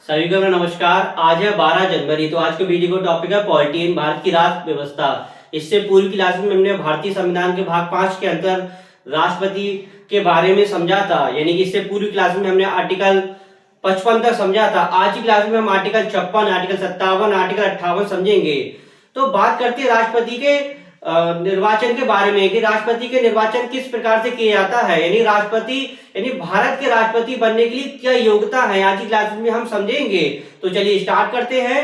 सभी को मेरा नमस्कार। आज है 12 जनवरी। तो आज के वीडियो का टॉपिक है पॉलिटी इन भारत की राष्ट्र व्यवस्था। इससे पूर्व की क्लास में हमने भारतीय संविधान के भाग 5 के अंदर राष्ट्रपति के बारे में समझा था, यानी कि इससे पूर्व क्लास में हमने आर्टिकल 55 तक समझा था। आज की क्लास में हम आर्टिकल 56, आर्टिकल 57, आर्टिकल 58 समझेंगे। तो बात करते हैं राष्ट्रपति के निर्वाचन के बारे में कि राष्ट्रपति के निर्वाचन किस प्रकार से किया जाता है, यानी राष्ट्रपति यानी भारत के राष्ट्रपति बनने के लिए क्या योग्यता है, आज की क्लास में हम समझेंगे। तो चलिए स्टार्ट करते हैं।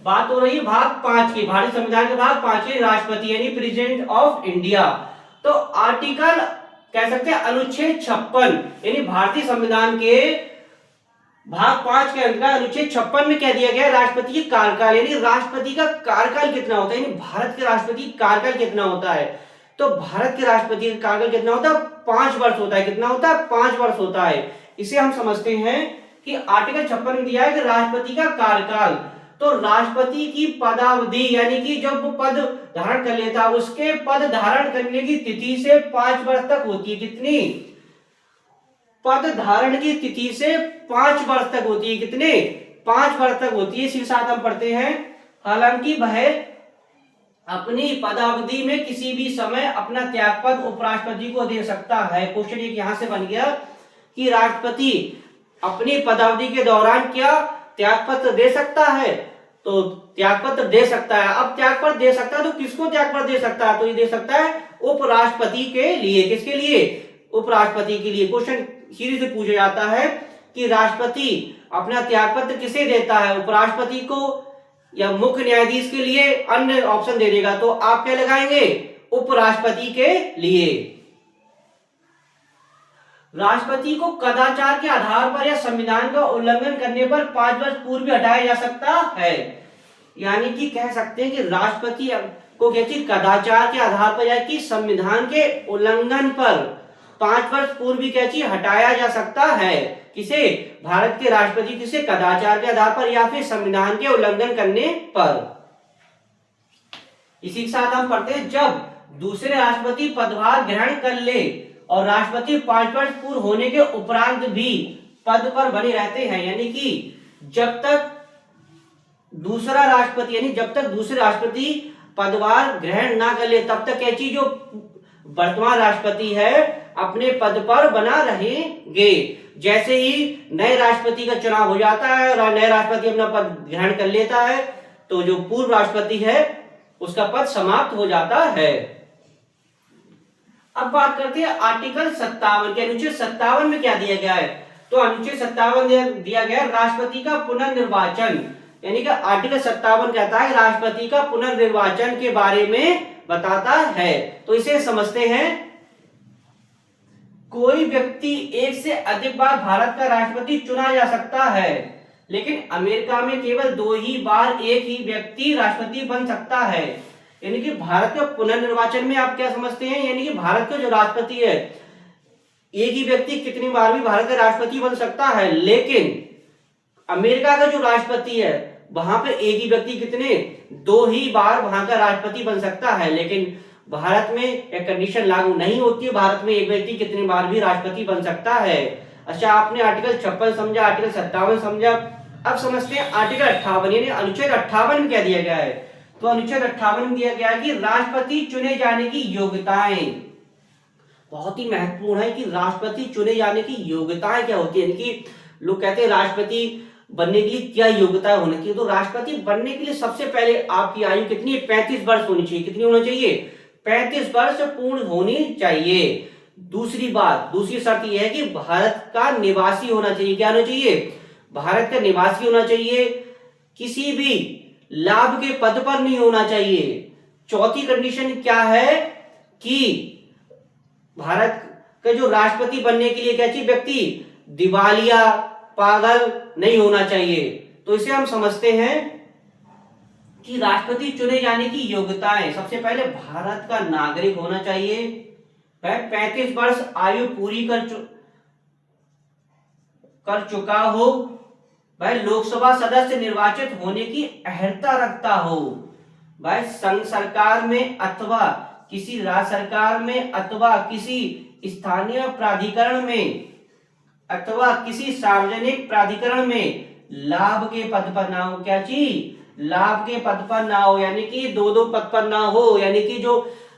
बात हो रही है भाग 5 की, भारतीय संविधान के भाग 5 के राष्ट्रपति यानी प्रेसिडेंट ऑफ इंडिया। तो आर्टिकल कह सकते हैं अनुच्छेद 56 यानी भारतीय संविधान के भाग 5 के अंतर्गत अनुच्छेद 56 में कह दिया गया राष्ट्रपति की कार्यकाल, यानी राष्ट्रपति का कार्यकाल कितना होता है, यानी भारत के राष्ट्रपति का कार्यकाल कितना होता है। तो भारत के राष्ट्रपति का कार्यकाल कितना होता है? 5 वर्ष होता है। कितना होता है? 5 वर्ष होता है। इसे हम समझते हैं कि आर्टिकल 56 में दिया है कि राष्ट्रपति का कार्यकाल, तो राष्ट्रपति की पदावधि यानी कि जब वो पद धारण कर लेता है उसके पद धारण करने की तिथि से 5 वर्ष तक होती है। कितनी? पद धारण की तिथि से 5 वर्ष तक होती है। कितने? 5 वर्ष तक होती है। इसी साथ हम पढ़ते हैं, हालांकि वह अपनी पदावधि में किसी भी समय अपना त्यागपत्र उपराष्ट्रपति को दे सकता है। क्वेश्चन एक यहां से बन गया कि राष्ट्रपति अपनी पदावधि के दौरान क्या त्यागपत्र दे सकता है? तो त्यागपत्र दे सकता है। अब त्यागपत्र दे सकता है तो किसको त्यागपत्र दे सकता है? तो ये दे सकता है उपराष्ट्रपति के लिए। किसके लिए? उपराष्ट्रपति के लिए। क्वेश्चन सीरीज से पूछा जाता है कि राष्ट्रपति अपना त्यागपत्र किसे देता है, उपराष्ट्रपति को या मुख्य न्यायाधीश के लिए? अन्य ऑप्शन दे देगा, तो आप क्या लगाएंगे? उपराष्ट्रपति के लिए। राष्ट्रपति को कदाचार के आधार पर या संविधान का उल्लंघन करने पर 5 वर्ष पूर्व भी हटाया जा सकता है। यानी कि कह सकते हैं कि राष्ट्रपति को क्या चीज कदाचार के आधार पर या कि संविधान के उल्लंघन पर 5 वर्ष पूर्व भी क्या चीज हटाया जा सकता है। किसे? भारत के राष्ट्रपति किसे? कदाचार के आधार पर या फिर संविधान के उल्लंघन करने पर। इसी के साथ हम पढ़ते हैं, जब दूसरे राष्ट्रपति पदभार ग्रहण कर ले और राष्ट्रपति 5 वर्ष पूर्व होने के उपरांत भी पद पर बने रहते हैं, यानी कि जब तक दूसरा राष्ट्रपति यानी जब तक दूसरे राष्ट्रपति पदभार ग्रहण ना कर ले तब तक क्या चीज जो वर्तमान राष्ट्रपति है अपने पद पर बना रहेंगे। जैसे ही नए राष्ट्रपति का चुनाव हो जाता है और नए राष्ट्रपति अपना पद ग्रहण कर लेता है तो जो पूर्व राष्ट्रपति है उसका पद समाप्त हो जाता है। अब बात करते हैं आर्टिकल 57 के। अनुच्छेद 57 में क्या दिया गया है? तो अनुच्छेद 57 दिया गया राष्ट्रपति का पुनर्निर्वाचन, यानी कि आर्टिकल 57 कहता है राष्ट्रपति का पुनर्निर्वाचन के बारे में बताता है। तो इसे समझते हैं, कोई व्यक्ति एक से अधिक बार भारत का राष्ट्रपति चुना जा सकता है, लेकिन अमेरिका में केवल 2 ही बार एक ही व्यक्ति राष्ट्रपति बन सकता है। यानी कि भारत के पुनर्निर्वाचन में आप क्या समझते हैं, यानी कि भारत का जो राष्ट्रपति है एक ही व्यक्ति कितनी बार भी भारत का राष्ट्रपति बन सकता है, लेकिन अमेरिका का जो राष्ट्रपति है वहां पे एक ही व्यक्ति कितने 2 ही बार वहां का राष्ट्रपति बन सकता है। लेकिन भारत में एक कंडीशन लागू नहीं होती है, भारत में एक व्यक्ति कितनी बार भी राष्ट्रपति बन सकता है। अच्छा, आपने आर्टिकल 56 समझा, आर्टिकल 57 समझा। अब समझते हैं आर्टिकल 58 यानी अनुच्छेद 58 में क्या दिया गया है। तो अनुच्छेद 58 में दिया गया है कि राष्ट्रपति चुने जाने की योग्यताएं। बहुत ही महत्वपूर्ण है कि राष्ट्रपति चुने जाने की योग्यताएं क्या होती है, यानी कि लोग कहते हैं राष्ट्रपति बनने के लिए क्या योग्यता होनी चाहिए। तो राष्ट्रपति बनने के लिए सबसे पहले आपकी आयु कितनी है? 35 वर्ष होनी चाहिए। कितनी होनी चाहिए? 35 वर्ष पूर्ण होनी चाहिए। दूसरी बात, दूसरी शर्त यह है कि भारत का निवासी होना चाहिए। क्या होना चाहिए? भारत का निवासी होना चाहिए। किसी भी लाभ के पद पर नहीं होना चाहिए। चौथी कंडीशन क्या है कि भारत का जो राष्ट्रपति बनने के लिए क्या चाहिए? व्यक्ति दिवालिया पागल नहीं होना चाहिए। तो इसे हम समझते हैं कि राष्ट्रपति चुने जाने की योग्यताएं, सबसे पहले भारत का नागरिक होना चाहिए, वह 35 वर्ष आयु पूरी कर चुका हो, वह लोकसभा सदस्य निर्वाचित होने की अहर्ता रखता हो, वह संघ सरकार में अथवा किसी राज्य सरकार में अथवा किसी स्थानीय प्राधिकरण में अथवा किसी सार्वजनिक प्राधिकरण में लाभ के पद पर ना हो। क्या चीज? लाभ के पद पर ना हो, यानी कि दो पद पर ना हो, यानी कि जो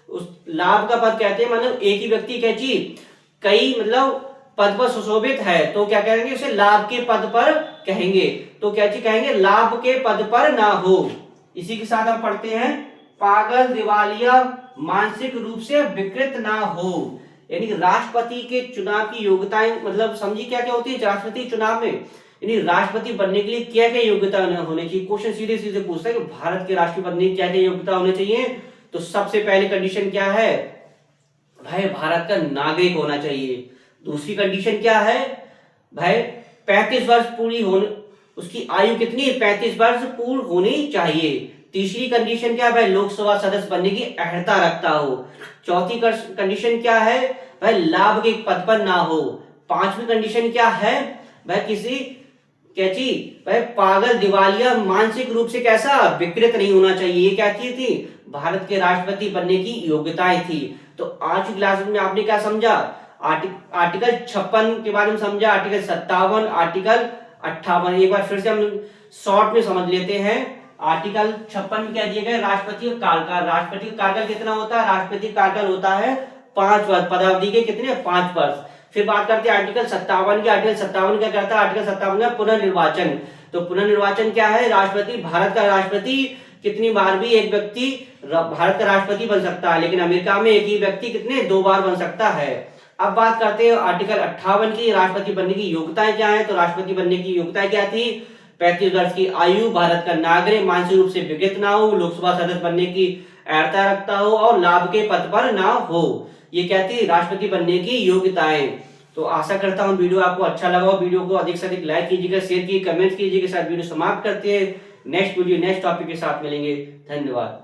उस लाभ का पद कहते हैं मतलब एक ही व्यक्ति क्या चीज कई मतलब पद पर सुशोभित है, तो क्या कहेंगे उसे लाभ के पद पर कहेंगे। तो क्या चीज कहेंगे? लाभ के पद पर ना हो। इसी के साथ हम पढ़ते हैं पागल, दिवालिया, मानसिक रूप से विकृत ना हो। यानी कि राष्ट्रपति के चुनाव की योग्यताएं मतलब समझी क्या क्या होती है राष्ट्रपति चुनाव में, यानी राष्ट्रपति बनने के लिए क्या क्या योग्यता होनी चाहिए। क्वेश्चन सीधे सीधे पूछता है कि भारत के राष्ट्रपति बनने की क्या क्या योग्यता होनी चाहिए। तो सबसे पहली कंडीशन क्या है भाई? भारत का नागरिक होना चाहिए। दूसरी कंडीशन क्या है भाई? 35 वर्ष पूरी होने, उसकी आयु कितनी? 35 वर्ष पूर्ण होनी चाहिए। तीसरी कंडीशन क्या है भाई? लोकसभा सदस्य बनने की अर्हता रखता हो। चौथी कंडीशन क्या है भाई? लाभ के पद पर ना हो। पांचवी कंडीशन क्या है भाई? किसी क्या चीज भाई? पागल, दिवालिया, मानसिक रूप से कैसा विकृत नहीं होना चाहिए। ये क्या चीज थी? भारत के राष्ट्रपति बनने की योग्यताएं थी। तो आज की क्लास में आपने क्या समझा? आर्टिकल 56 के बारे में समझा, आर्टिकल 57, आर्टिकल 58। एक बार फिर से हम शॉर्ट में समझ लेते हैं। आर्टिकल 56 में क्या दिया गया? राष्ट्रपति का कार्यकाल। राष्ट्रपति का कार्यकाल कितना होता है? राष्ट्रपति का कार्यकाल होता है 5 वर्ष। पदावधि के कितने? 5 वर्ष। फिर बात करते हैं आर्टिकल 57 की। आर्टिकल 57 क्या करता है? आर्टिकल 57 का पुनर्निर्वाचन। तो पुनर्निर्वाचन क्या है? राष्ट्रपति, भारत का राष्ट्रपति कितनी बार भी एक व्यक्ति भारत का राष्ट्रपति बन सकता है, लेकिन अमेरिका में एक ही व्यक्ति कितने 2 बार बन सकता है। अब बात करते हैं आर्टिकल 58 की। राष्ट्रपति बनने की योग्यताएं क्या है? तो राष्ट्रपति बनने की योग्यताएं क्या थी? 35 वर्ष की आयु, भारत का नागरिक, मानसिक रूप से विकृत ना हो, लोकसभा सदस्य बनने की अर्हता रखता हो और लाभ के पद पर ना हो। ये क्या थी? राष्ट्रपति बनने की योग्यताएं। तो आशा करता हूँ वीडियो आपको अच्छा लगा हो। वीडियो को अधिक से अधिक लाइक कीजिएगा, शेयर कीजिए, कमेंट कीजिएगा। साथ वीडियो समाप्त करते हैं। नेक्स्ट वीडियो नेक्स्ट टॉपिक के साथ मिलेंगे। धन्यवाद।